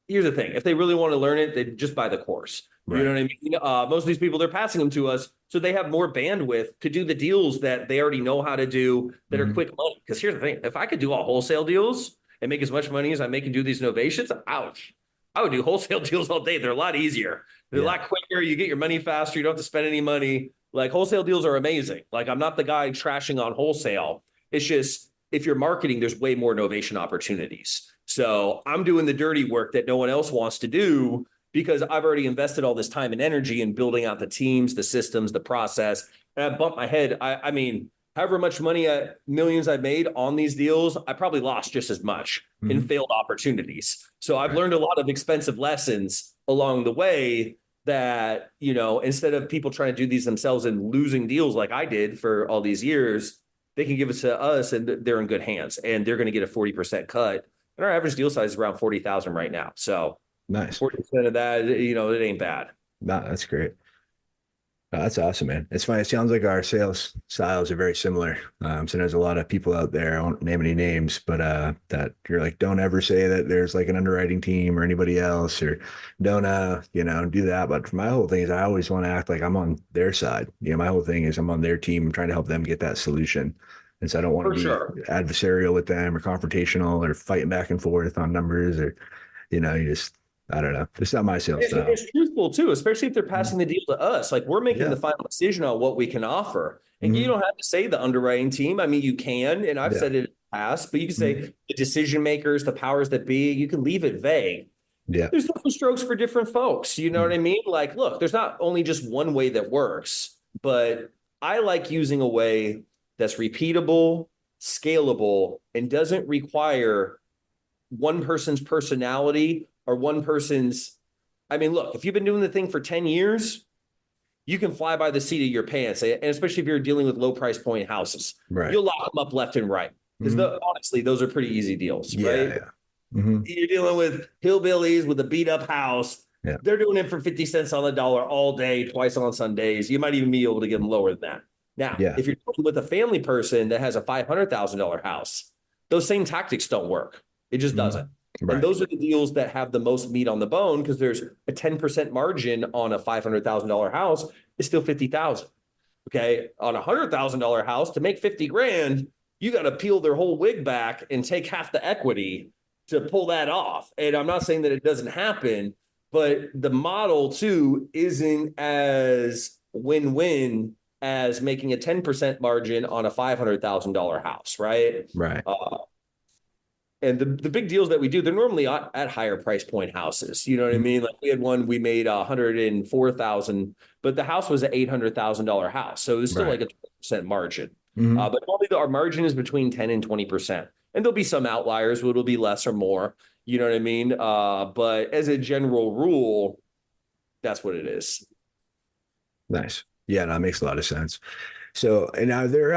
here's the thing, if they really want to learn it, they just buy the course. Right. You know what I mean? Most of these people, they're passing them to us so they have more bandwidth to do the deals that they already know how to do that are quick money. Because here's the thing, if I could do all wholesale deals and make as much money as I make and do these novations, ouch, I would do wholesale deals all day. They're a lot easier. They're a lot quicker. You get your money faster. You don't have to spend any money. Like wholesale deals are amazing. Like I'm not the guy trashing on wholesale. It's just, if you're marketing, there's way more novation opportunities. So I'm doing the dirty work that no one else wants to do because I've already invested all this time and energy in building out the teams, the systems, the process. And I bumped my head. I mean, however much money, millions I've made on these deals, I probably lost just as much in failed opportunities. So I've learned a lot of expensive lessons along the way that, instead of people trying to do these themselves and losing deals like I did for all these years, they can give it to us and they're in good hands and they're going to get a 40% cut. And our average deal size is around 40,000 right now. So nice. 40% of that, it ain't bad. No, that's great. Oh, that's awesome, man. It's funny. It sounds like our sales styles are very similar. So there's a lot of people out there, I won't name any names, but that you're like, don't ever say that there's like an underwriting team or anybody else, or don't, do that. But my whole thing is I always want to act like I'm on their side. My whole thing is I'm on their team. I'm trying to help them get that solution. And so I don't want to be adversarial with them or confrontational or fighting back and forth on numbers or, you just, I don't know. It's not my sales style. It's truthful too, especially if they're passing the deal to us. Like we're making the final decision on what we can offer. And you don't have to say the underwriting team. I mean, you can, and I've said it in the past, but you can say the decision makers, the powers that be, you can leave it vague. Yeah. There's different strokes for different folks. You know what I mean? Like, look, there's not only just one way that works, but I like using a way that's repeatable, scalable, and doesn't require one person's personality or one person's. I mean, look, if you've been doing the thing for 10 years, you can fly by the seat of your pants. And especially if you're dealing with low price point houses, you'll lock them up left and right. Because honestly, those are pretty easy deals, right? Yeah. Mm-hmm. You're dealing with hillbillies with a beat up house. Yeah. They're doing it for 50 cents on the dollar all day, twice on Sundays. You might even be able to get them lower than that. Now, if you're dealing with a family person that has a $500,000 house, those same tactics don't work. It just doesn't. Right. And those are the deals that have the most meat on the bone because there's a 10% margin on a $500,000 house is still 50,000. Okay. On a $100,000 house to make 50 grand, you got to peel their whole wig back and take half the equity to pull that off. And I'm not saying that it doesn't happen, but the model too isn't as win-win as making a 10% margin on a $500,000 house. Right. Right. And the big deals that we do, they're normally at higher price point houses. You know what I mean? Like we had one, we made $104,000, but the house was an $800,000 house. So it was still like a 20% margin. But normally our margin is between 10 and 20%. And there'll be some outliers where it'll be less or more. You know what I mean? But as a general rule, that's what it is. Nice. Yeah, that makes a lot of sense. So, and are there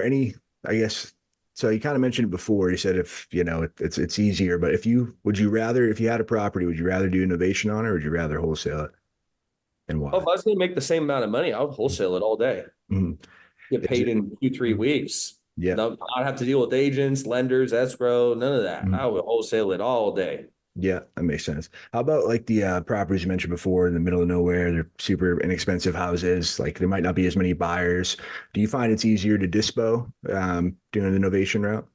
any, I guess, so you kind of mentioned it before, you said if, it's easier, but if you had a property, would you rather do innovation on it or would you rather wholesale it? And why? Oh, if I was going to make the same amount of money, I would wholesale it all day. Get paid in 2-3 weeks. Yeah. I'd have to deal with agents, lenders, escrow, none of that. I would wholesale it all day. Yeah, that makes sense. How about like the properties you mentioned before in the middle of nowhere? They're super inexpensive houses. Like there might not be as many buyers. Do you find it's easier to dispo doing the novation route?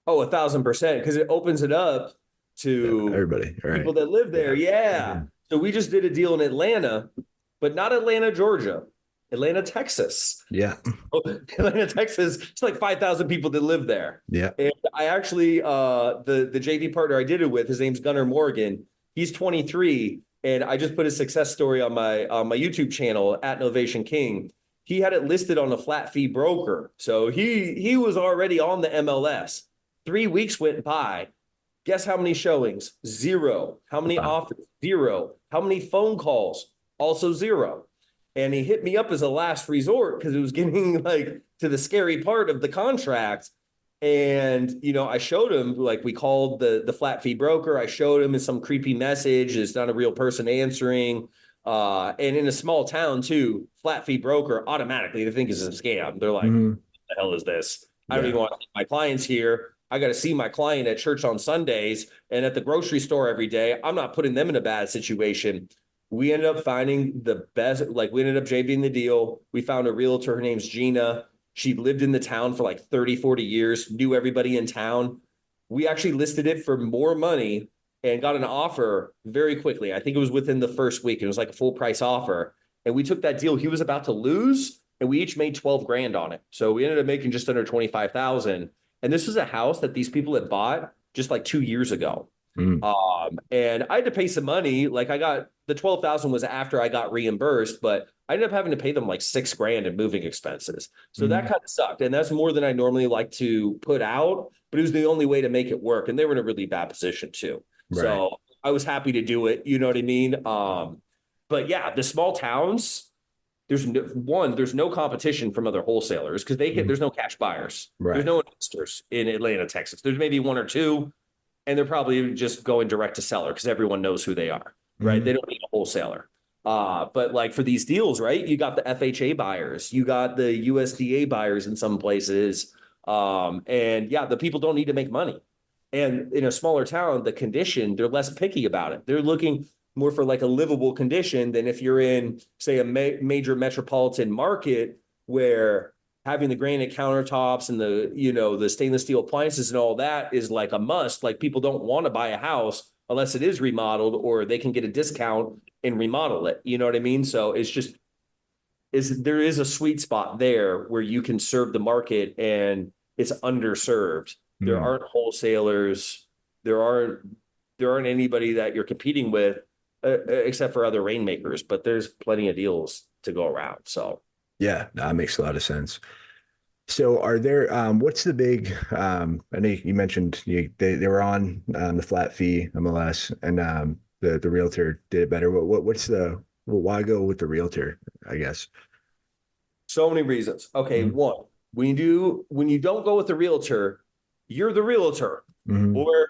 Oh, 1,000%, because it opens it up to everybody, people that live there. Yeah. So we just did a deal in Atlanta but not Atlanta, Georgia, Atlanta, Texas. Yeah. Atlanta, Texas, it's like 5,000 people that live there. Yeah. And I actually, the JV partner I did it with, his name's Gunnar Morgan. He's 23, and I just put a success story on my YouTube channel at Novation King. He had it listed on a flat fee broker, so he was already on the MLS. 3 weeks went by. Guess how many showings? Zero. How many Wow. offers? Zero. How many phone calls? Also zero. And he hit me up as a last resort because it was getting like to the scary part of the contract. And I showed him, like, we called the flat fee broker. I showed him some creepy message. It's not a real person answering. And in a small town too, flat fee broker automatically they think it's a scam. They're like, Hmm. "What the hell is this? I don't Yeah. even want to see my clients here. I got to see my client at church on Sundays and at the grocery store every day. I'm not putting them in a bad situation." We ended up finding the best, like we ended up JVing the deal. We found a realtor. Her name's Gina. She lived in the town for like 30, 40 years, knew everybody in town. We actually listed it for more money and got an offer very quickly. I think it was within the first week. It was like a full price offer. And we took that deal he was about to lose, and we each made 12 grand on it. So we ended up making just under 25,000. And this was a house that these people had bought just like 2 years ago. Mm. And I had to pay some money. Like I got the 12,000 was after I got reimbursed, but I ended up having to pay them like 6 grand in moving expenses. So that Hmm. kind of sucked. And that's more than I normally like to put out, but it was the only way to make it work. And they were in a really bad position too. Right. So I was happy to do it. You know what I mean? But yeah, the small towns, there's no competition from other wholesalers because Mhm. there's no cash buyers. There's Right. no investors in Atlanta, Texas. There's maybe one or two, and they're probably just going direct to seller because everyone knows who they are, right? They Hmm. don't need a wholesaler. But like for these deals, right? You got the FHA buyers, you got the USDA buyers in some places. And yeah, the people don't need to make money. And in a smaller town, the condition, they're less picky about it. They're looking more for like a livable condition than if you're in, say, a major metropolitan market where having the granite countertops and the stainless steel appliances and all that is like a must. Like people don't want to buy a house unless it is remodeled or they can get a discount and remodel it. You know what I mean? So it's just there is a sweet spot there where you can serve the market and it's underserved. There Mm. aren't wholesalers. There aren't there aren't anybody that you're competing with except for other rainmakers, but there's plenty of deals to go around. So Yeah, that makes a lot of sense. So are there what's the big I know you mentioned they were on the flat fee MLS and the realtor did it better. What's the why go with the realtor, I guess? So many reasons. Okay, Hmm. one, when you don't go with the realtor, you're the realtor, Hmm. or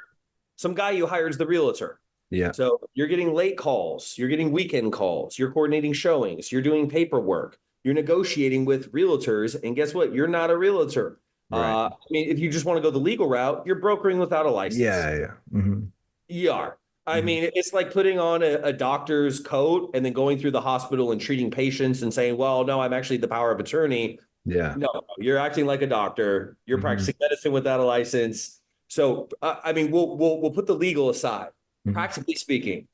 some guy you hired is the realtor. Yeah. So you're getting late calls, you're getting weekend calls, you're coordinating showings, you're doing paperwork, you're negotiating with realtors, and guess what? You're not a realtor. Right. I mean, if you just want to go the legal route, you're brokering without a license. Yeah, yeah. Hmm. ER. I Hmm. mean, it's like putting on a doctor's coat and then going through the hospital and treating patients and saying, well, no, I'm actually the power of attorney. Yeah. No, you're acting like a doctor. You're Hmm. practicing medicine without a license. So, I mean, we'll put the legal aside. Hmm. Practically speaking,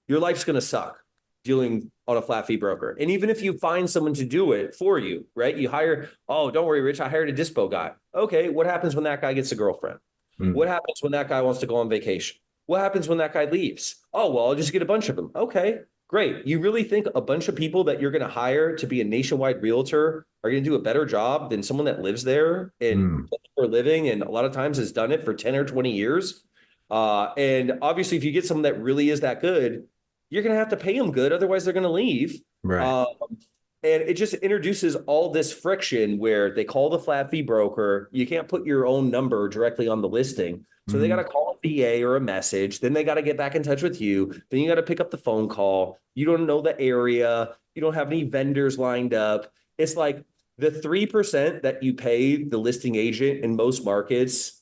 your life's going to suck dealing on a flat fee broker. And even if you find someone to do it for you, right? You hire, oh, don't worry, Rich, I hired a dispo guy. Okay, what happens when that guy gets a girlfriend? What Hmm. happens when that guy wants to go on vacation? What happens when that guy leaves? Oh, well, I'll just get a bunch of them. Okay, great. You really think a bunch of people that you're going to hire to be a nationwide realtor are going to do a better job than someone that lives there and Hmm. for a living and a lot of times has done it for 10 or 20 years? And obviously, if you get someone that really is that good, you're going to have to pay them good. Otherwise, they're going to leave. Right. Um, and it just introduces all this friction where they call the flat fee broker. You can't put your own number directly on the listing. So they got to Hmm. call a VA or a message. Then they got to get back in touch with you. Then you got to pick up the phone call. You don't know the area. You don't have any vendors lined up. It's like the 3% that you pay the listing agent in most markets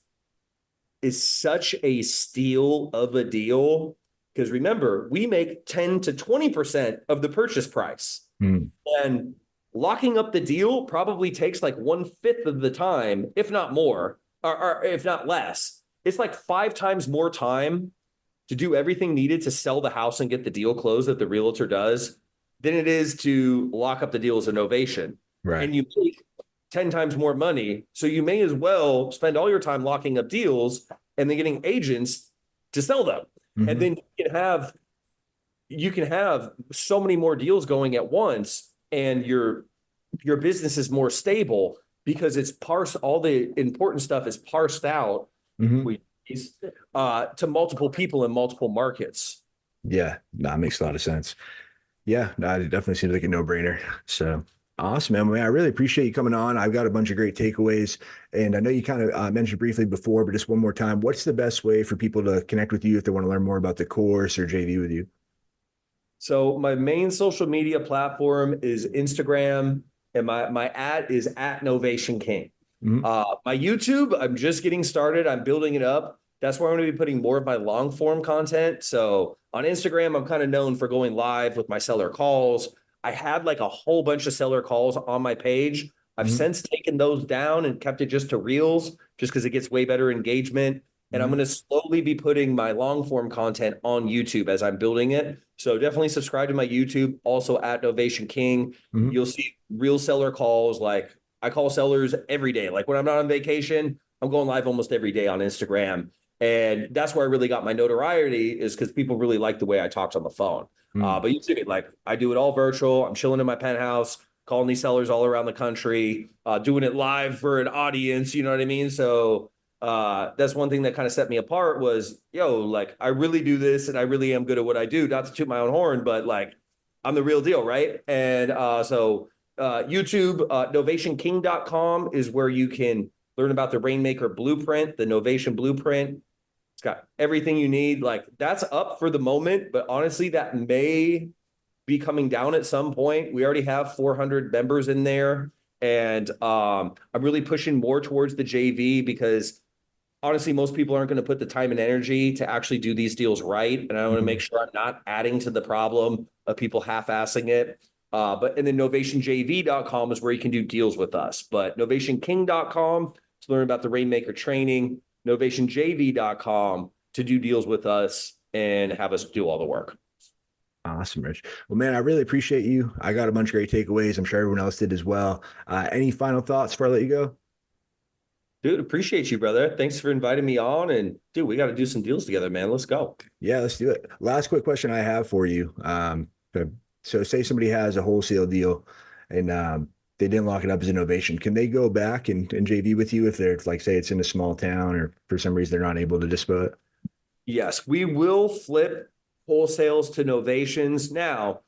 is such a steal of a deal. Because remember, we make 10 to 20% of the purchase price. Hmm. And locking up the deal probably takes like 1/5 of the time, if not more, or if not less. It's like 5 times more time to do everything needed to sell the house and get the deal closed that the realtor does than it is to lock up the deals in Novation. Right. And you make 10 times more money. So you may as well spend all your time locking up deals and then getting agents to sell them. And then you can have so many more deals going at once, and your business is more stable because it's parsed, all the important stuff is parsed out to multiple people in multiple markets. Yeah, that makes a lot of sense. Yeah, no, it definitely seems like a no-brainer. So awesome, man. I really appreciate you coming on. I've got a bunch of great takeaways, and I know you kind of mentioned briefly before, but just one more time, what's the best way for people to connect with you if they want to learn more about the course or JV with you? So my main social media platform is Instagram, and my ad is at Novation King. My YouTube, I'm just getting started. I'm building it up. That's where I'm going to be putting more of my long form content. So on Instagram, I'm kind of known for going live with my seller calls. I had like a whole bunch of seller calls on my page. I've since taken those down and kept it just to reels, just because it gets way better engagement. And I'm going to slowly be putting my long form content on YouTube as I'm building it. So definitely subscribe to my YouTube, also at Novation King. You'll see real seller calls. Like I call sellers every day. Like when I'm not on vacation, I'm going live almost every day on Instagram. And that's where I really got my notoriety, is because people really like the way I talked on the phone. But you see it, like I do it all virtual. I'm chilling in my penthouse, calling these sellers all around the country, doing it live for an audience. You know what I mean? So that's one thing that kind of set me apart was, like I really do this and I really am good at what I do. Not to toot my own horn, but like I'm the real deal, right? And so YouTube, novationking.com is where you can learn about the Rainmaker Blueprint, the Novation Blueprint. It's got everything you need. Like that's up for the moment, but honestly, that may be coming down at some point. We already have 400 members in there, and I'm really pushing more towards the JV because honestly, most people aren't going to put the time and energy to actually do these deals right. And I want to make sure I'm not adding to the problem of people half-assing it. And then novationjv.com is where you can do deals with us. But novationking.com to learn about the Rainmaker training, novationjv.com to do deals with us and have us do all the work. Awesome, Rich. Well, man, I really appreciate you. I got a bunch of great takeaways. I'm sure everyone else did as well. Any final thoughts before I let you go? Dude, appreciate you, brother. Thanks for inviting me on. And dude, we got to do some deals together, man. Let's go. Yeah, let's do it. Last quick question I have for you. So say somebody has a wholesale deal and they didn't lock it up as a novation. Can they go back and JV with you if they're like, say it's in a small town or for some reason they're not able to dispose it? Yes, we will flip wholesales to novations. Now,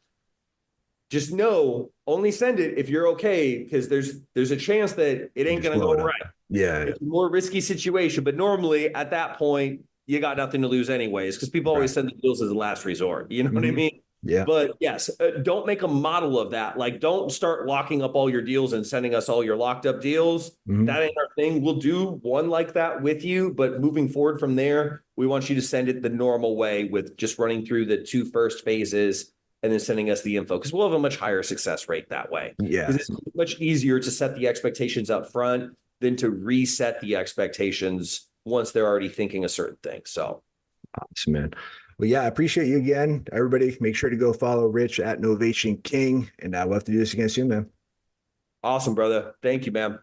just know, only send it if you're okay, because there's a chance that it ain't going to go right. Yeah. It's a more risky situation, but normally at that point, you got nothing to lose anyways, because people always send the deals as a last resort. You know what I mean? Yeah. But yes, don't make a model of that. Like, don't start locking up all your deals and sending us all your locked up deals. That ain't our thing. We'll do one like that with you, but moving forward from there, we want you to send it the normal way with just running through the 2 first phases and then sending us the info, because we'll have a much higher success rate that way. Yeah. Because it's much easier to set the expectations up front than to reset the expectations once they're already thinking a certain thing. So awesome, man. Well, yeah, I appreciate you again. Everybody, make sure to go follow Rich at Novation King, and we'll have to do this again soon, man. Awesome, brother. Thank you, man.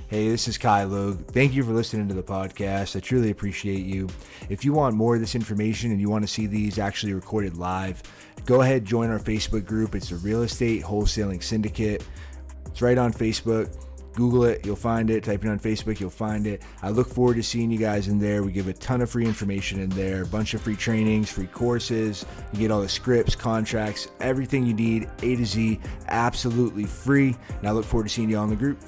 Hey, this is Kai Logue. Thank you for listening to the podcast. I truly appreciate you. If you want more of this information and you want to see these actually recorded live, go ahead, join our Facebook group. It's the Real Estate Wholesaling Syndicate. It's right on Facebook. Google it, you'll find it. Type it on Facebook, you'll find it. I look forward to seeing you guys in there. We give a ton of free information in there, a bunch of free trainings, free courses. You get all the scripts, contracts, everything you need, A to Z, absolutely free. And I look forward to seeing you on the group.